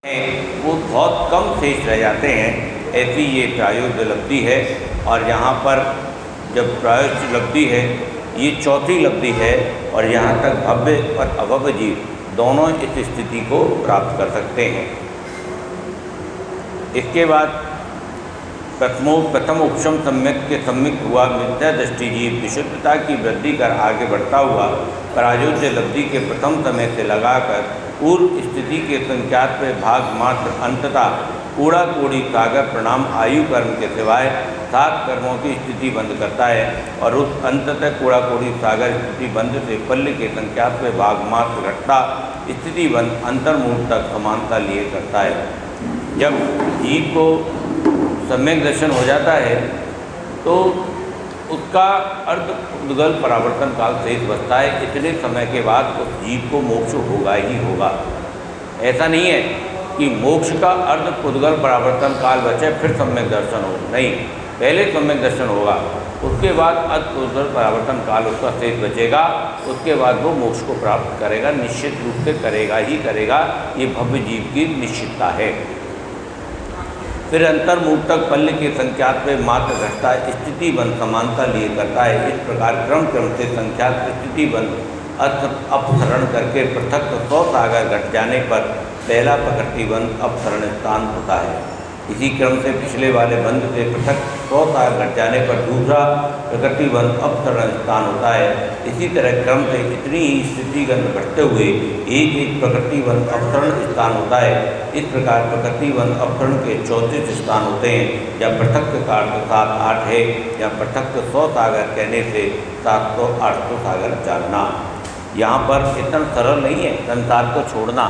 हैं वो बहुत कम शेष रह जाते हैं। ऐसी ये प्रायोज्य लब्धि है। और यहाँ पर जब प्रायोज्य लब्धि है, ये चौथी लब्धि है और यहाँ तक भव्य और अभव्य जीव दोनों इस स्थिति को प्राप्त कर सकते हैं। इसके बाद प्रथम उपशम सम्यक के सम्यक हुआ मिथ्या दृष्टि जीव विशुद्धता की वृद्धि कर आगे बढ़ता हुआ प्रायोज्य लब्धि के प्रथम समय से लगाकर पूर्व स्थिति के संख्यात में भाग मात्र अंततः कूड़ा कूड़ी सागर प्रणाम आयु कर्म के सिवाय 7 कर्मों की स्थिति बंद करता है और उस अंततः कूड़ा कूड़ी सागर स्थिति बंद से पल्ल के संख्यात में भाग मात्र घटता स्थिति बंद अंतर्मुख तक समानता लिए करता है। जब जीव को सम्यक दर्शन हो जाता है तो उसका अर्ध उद्गल परावर्तन काल शेष बचता है। इतने समय के बाद उस जीव को मोक्ष होगा ही होगा। ऐसा नहीं है कि मोक्ष का अर्ध उद्गल परावर्तन काल बचे फिर सम्यक दर्शन हो, नहीं, पहले सम्यक दर्शन होगा, उसके बाद अर्ध उद्गल परावर्तन काल उसका शेष बचेगा, उसके बाद वो मोक्ष को प्राप्त करेगा, निश्चित रूप से करेगा ही करेगा। ये भव्य जीव की निश्चितता है। फिर अंतर्मुख तक पल्ल के संख्यात में मात्र घटता स्थिति बंद समानता लिए करता है। इस प्रकार क्रम क्रम से संख्यात स्थिति बंद अपसरण करके पृथक 100 सागर घट जाने पर पहला प्रकृति बंद अपसरण स्थान होता है। इसी क्रम से पिछले वाले बंद से पृथक 100 सागर घट जाने पर दूसरा प्रकृति बंद अपसरण स्थान होता है। इसी तरह क्रम से इतनी ही स्थिति गंध बढ़ते हुए एक एक प्रकृति बंद अपसरण स्थान होता है। इस प्रकार प्रकृति बंद अपसरण के 34 स्थान होते हैं। या पृथक का 7-8 है, या पृथक 100 सागर कहने से 700-800 सागर जानना। यहाँ पर इतना सरल नहीं है संसार को छोड़ना।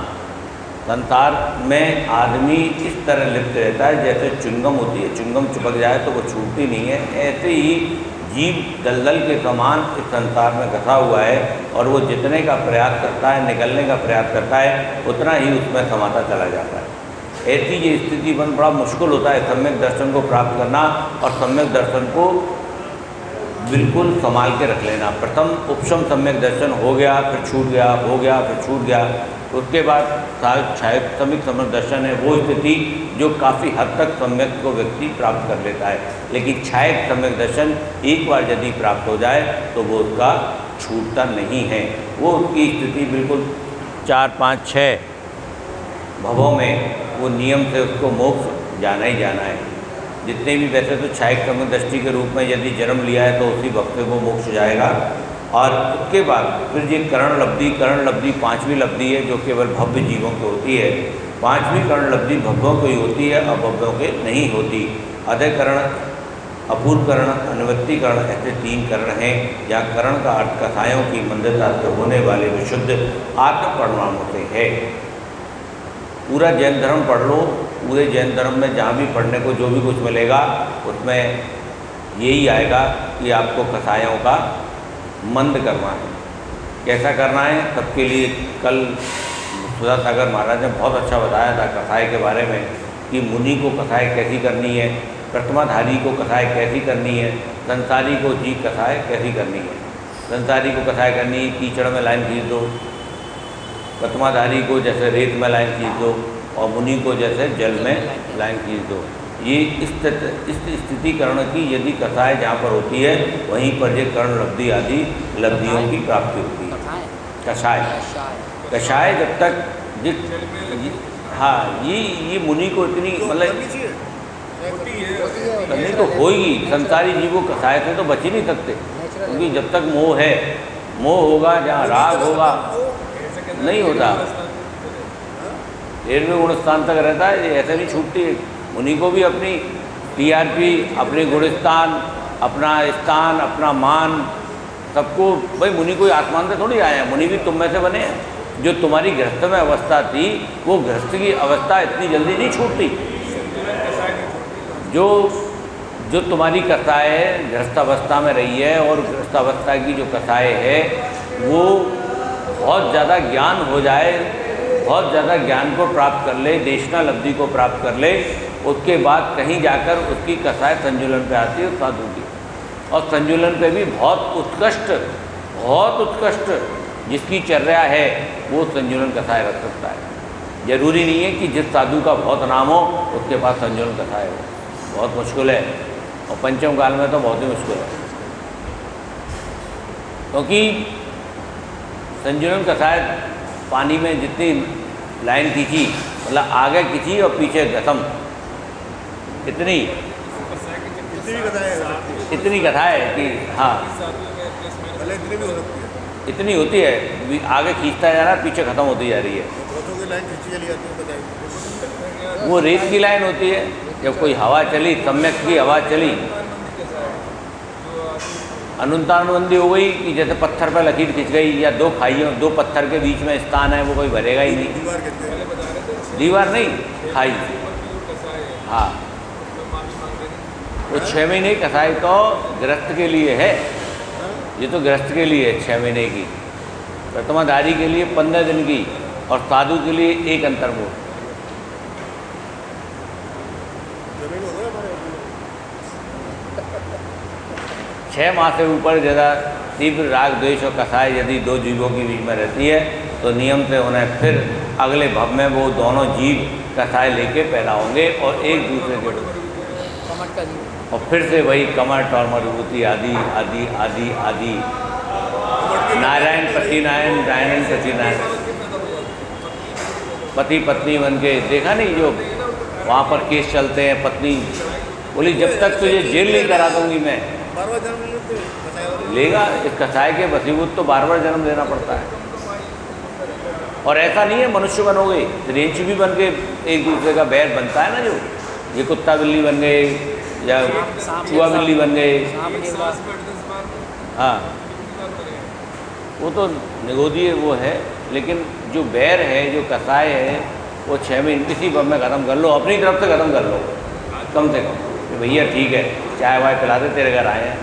संसार में आदमी इस तरह लिप्त रहता है जैसे चुंगम होती है, चुंगम चिपक जाए तो वो छूटती नहीं है। ऐसे ही जीव दलदल के समान इस संसार में घसा हुआ है और वो जितने का प्रयास करता है, निकलने का प्रयास करता है, उतना ही उसमें समाता चला जाता है। ऐसी ये स्थिति बन बड़ा मुश्किल होता है सम्यक दर्शन को प्राप्त करना और सम्यक दर्शन को बिल्कुल संभाल के रख लेना। प्रथम उपशम सम्यक दर्शन हो गया, फिर छूट गया, हो गया, फिर छूट गया। उसके बाद छायक सम्यक सम्यक दर्शन है वो स्थिति जो काफ़ी हद तक सम्यक को व्यक्ति प्राप्त कर लेता है। लेकिन छायक सम्यक दर्शन एक बार यदि प्राप्त हो जाए तो वो उसका छूटता नहीं है। वो उसकी स्थिति बिल्कुल 4, 5, 6 भवों में वो नियम से उसको मोक्ष जाना ही जाना है। जितने भी वैसे तो छायक सम्यक दृष्टि के रूप में यदि जन्म लिया है तो उसी वक्त से वो मोक्ष जाएगा। और उसके बाद फिर ये करण लब्धि 5वीं लब्धि है जो केवल भव्य जीवों की होती है। 5वीं करण लब्धि भव्यों को ही होती है, अभव्यों के नहीं होती। अधःकरण, अपूर्वकरण, अनुवृत्तिकरण ऐसे 3 करण हैं। या करण का अर्थ कथायों की मंदता से होने वाले विशुद्ध आत्म परिणामों से है। पूरा जैन धर्म पढ़ लो, पूरे जैन धर्म में जहाँ भी पढ़ने को जो भी कुछ मिलेगा उसमें यही आएगा कि आपको कथायों का मंद करना है। कैसा करना है सबके लिए कल सुधा सागर महाराज ने बहुत अच्छा बताया था कथाएँ के बारे में कि मुनि को कथाएँ कैसी करनी है, प्रतिमाधारी को कथाएँ कैसी करनी है, संसारी को जी कथाएँ कैसी करनी है। संसारी को कथाएँ करनी है कीचड़ में लाइन खींच दो, प्रतिमाधारी को जैसे रेत में लाइन खींच दो और मुनि को जैसे जल में लाइन खींच दो। ये इस स्थितिकरण की यदि कथाएँ जहाँ पर होती है वहीं पर ये कर्ण लब्धि आदि लब्धियों की प्राप्ति होती है। कषाय जब तक हाँ ये मुनि को इतनी मतलब करनी तो होगी। संसारी जीव को कषाय से तो बच ही नहीं सकते क्योंकि जब तक मोह है, मोह होगा जहाँ राग होगा नहीं होता। 13वें गुण स्थान तक रहता है, ऐसे नहीं छूटती है। मुनि को भी अपनी टीआरपी, अपने गुणस्थान, अपना स्थान, अपना मान, सबको भाई मुनि कोई आसमान से थोड़ी आए हैं, मुनि भी तुम में से बने हैं। जो तुम्हारी गृहस्थ में अवस्था थी वो गृहस्थ की अवस्था इतनी जल्दी नहीं छूटती। जो तुम्हारी कथाएँ गृहस्थ अवस्था में रही है और गृहस्थ अवस्था की जो कथाएँ है वो बहुत ज़्यादा ज्ञान हो जाए, बहुत ज़्यादा ज्ञान को प्राप्त कर ले, देशना लब्धि को प्राप्त कर ले, उसके बाद कहीं जाकर उसकी कथाएँ संजुलन पे आती है साधु की। और संजुलन पे भी बहुत उत्कृष्ट जिसकी चर्या है वो संजुलन कथाएँ रख सकता है। जरूरी नहीं है कि जिस साधु का बहुत नाम हो उसके पास संजुलन कथाएं हो, बहुत मुश्किल है। और पंचम काल में तो बहुत ही मुश्किल है, क्योंकि संजुलन कथाएं पानी में जितनी लाइन खींची, मतलब आगे खींची और पीछे खत्म, इतनी कथाएं कि हाँ इतनी होती है, आगे खींचता जा रहा है, पीछे खत्म होती जा रही है। वो रेत की लाइन होती है, जब कोई हवा चली, सम्यक की हवा चली, अनुतानुबंदी हो गई कि जैसे पत्थर पर लकीर खिंच गई, या दो खाइयों, दो पत्थर के बीच में स्थान है, वो कोई भरेगा ही नहीं। दीवार नहीं, खाई। हाँ, वो 6 महीने की कसाई तो गृहस्थ के लिए है, ये तो गृहस्थ के लिए है 6 महीने की, प्रथमाधारी के लिए 15 दिन की, और साधु के लिए 1 अंतर्मुख। 6 माह से ऊपर ज़्यादा तीव्र राग द्वेष और कसाय यदि 2 जीवों के बीच में रहती है तो नियम से उन्हें फिर अगले भव में वो दोनों जीव कसाय लेके पैदा होंगे और एक दूसरे के, और फिर से वही कमट और मजबूती आदि आदि आदि आदि, नारायण पति नारायण, नारायण पति नारायण, पति पत्नी बन के। देखा नहीं जो वहाँ पर केस चलते हैं, पत्नी बोली जब तक तुझे जेल नहीं करा दूंगी मैं, बार-बार जन्म लेगा। इस कसाय के वसीभूत तो बार-बार जन्म लेना पड़ता है। और ऐसा नहीं है मनुष्य बनोगे, रेंच भी बन के एक दूसरे का बैर बनता है ना, जो ये कुत्ता बिल्ली बन गए या चूहा बिल्ली बन गए, हाँ वो तो निगोदी वो है, लेकिन जो बैर है, जो कसाय है, वो 6 महीने किसी भव में ख़त्म कर लो, अपनी तरफ से ख़त्म कर लो कम से कम, कि भैया ठीक है चाय वाय पिला दे, तेरे घर आए हैं।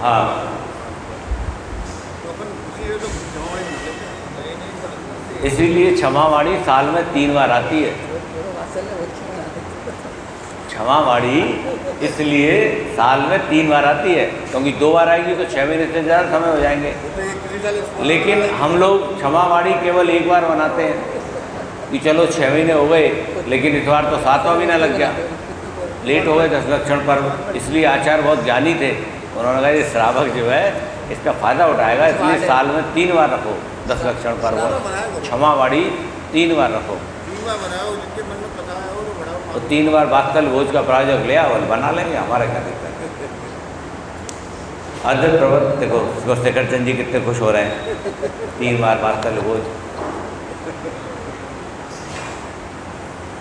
हाँ, इसीलिए क्षमावाणी साल में 3 बार आती है। क्षमावाणी इसलिए साल में 3 बार आती है, क्योंकि 2 बार आएगी तो 6 महीने से ज़्यादा समय हो जाएंगे। लेकिन हम लोग क्षमावाणी केवल 1 बार बनाते हैं कि चलो 6 महीने हो गए, लेकिन इस बार तो 7वां महीना लग गया, लेट हो गए 10 लक्षण पर्व। इसलिए आचार्य बहुत ज्ञानी थे, उन्होंने कहा ये श्रावक जो है इसका फ़ायदा उठाएगा, इसलिए साल में 3 बार रखो 10 लक्षण पर्व, क्षमावाणी 3 बार रखो, तो 3 बार वात्सल भोज का प्रायोजक ले आओ, बना लेंगे, हमारा क्या दिक्कत है। अद्भुत प्रवत देखो शेखर चंद जी कितने खुश हो रहे हैं, 3 बार वात्सल भोज।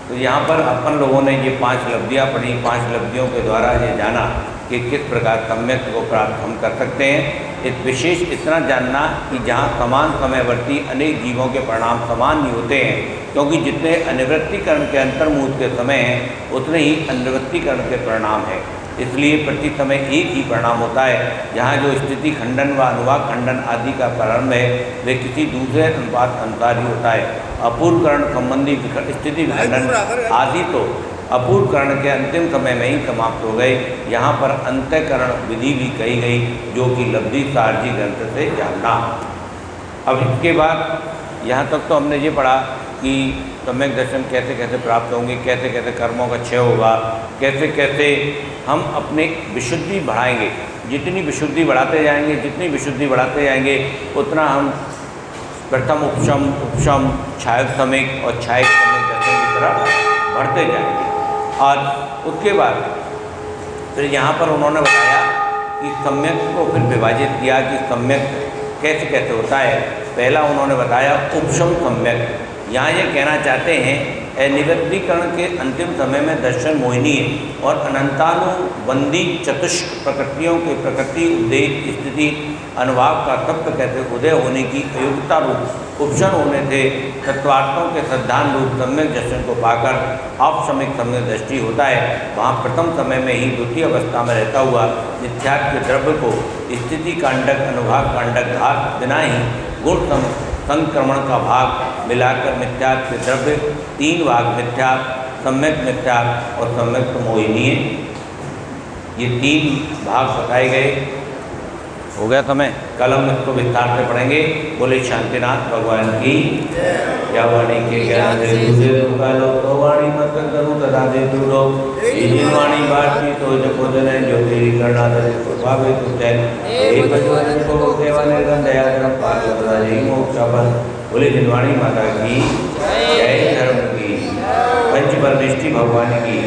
तो यहाँ पर अपन लोगों ने ये 5 लब्धियाँ पढ़ी, 5 लब्धियों के द्वारा ये जाना कि किस प्रकार सम्यक को प्राप्त हम कर सकते हैं। एक विशेष इतना जानना कि जहाँ समान समयवर्ती अनेक जीवों के परिणाम समान नहीं होते हैं, क्योंकि जितने अनिवृत्तिकरण के अंतर्मुहूर्त के समय हैं उतने ही अनिवृत्तिकरण के परिणाम हैं। इसलिए प्रति समय एक ही परिणाम होता है। यहाँ जो स्थिति खंडन व अनुवाद खंडन आदि का प्रारंभ है वे किसी दूसरे अनुपात अनुसार ही होता है। अपूर्वकरण संबंधी स्थिति खंडन आदि तो अपूर्वकरण के अंतिम समय में ही समाप्त हो गए। यहाँ पर अंतःकरण विधि भी कही गई, जो कि लब्धि सारजी ग्रंथ से जानना। अब इसके बाद यहाँ तक तो हमने ये पढ़ा कि सम्यक दर्शन कैसे कैसे प्राप्त होंगे, कैसे कैसे कर्मों का क्षय होगा, कैसे कैसे हम अपने विशुद्धि बढ़ाएंगे। जितनी विशुद्धि बढ़ाते जाएंगे, जितनी विशुद्धि बढ़ाते जाएंगे, उतना हम प्रथम उपशम उपशम छायक समिक और छायक समिक दर्शन की तरफ बढ़ते जाएंगे। और उसके बाद फिर यहाँ पर उन्होंने बताया कि सम्यक को फिर विभाजित किया कि सम्यक कैसे कैसे होता है। पहला उन्होंने बताया उपशम सम्यक। यहाँ ये कहना चाहते हैं अनिवृत्तिकरण के अंतिम समय में दर्शन मोहिनी और अनंतानुबंधी चतुष्क प्रकृतियों के प्रकृति उद्देश्य स्थिति अनुभाव का तत्व कैसे उदय होने की अयोग्यता रूप उपशन होने से तत्वार्थों के सिद्धांत रूप सम्यक दर्शन को पाकर अपसमिक सम्यक दृष्टि होता है। वहाँ प्रथम समय में ही द्वितीय अवस्था में रहता हुआ मिथ्यात्व द्रव्य को स्थिति कांडक अनुभाग कांडक भाग बिना ही गुण संक्रमण का भाग मिलाकर मिथ्यात्व द्रव्य 3 भाग मिथ्या सम्यक मिथ्या और सम्यक मोहिनी है। ये 3 भाग बताए गए। हो गया समय, कल हम इसको विस्तार से पढ़ेंगे। बोले शांतिनाथ भगवान की या वाणी के ज्ञान से दूसरे लो तो वाणी मत करूँ तथा दे तू लोग जिन वाणी बात की तो जपो जने जो तेरी करना दे तो भावे तू चैन एक बजवन को सेवा निर्गम दया धर्म पालो तथा जय मोक्षापन। बोले जिनवाणी माता की जय, धर्म की, पंच परमेष्टि भगवान की।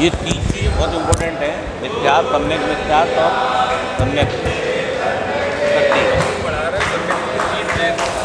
ये 3 चीज़ बहुत इम्पोर्टेंट है, मिथ्या, सम्यक मिथ्या और सम्यक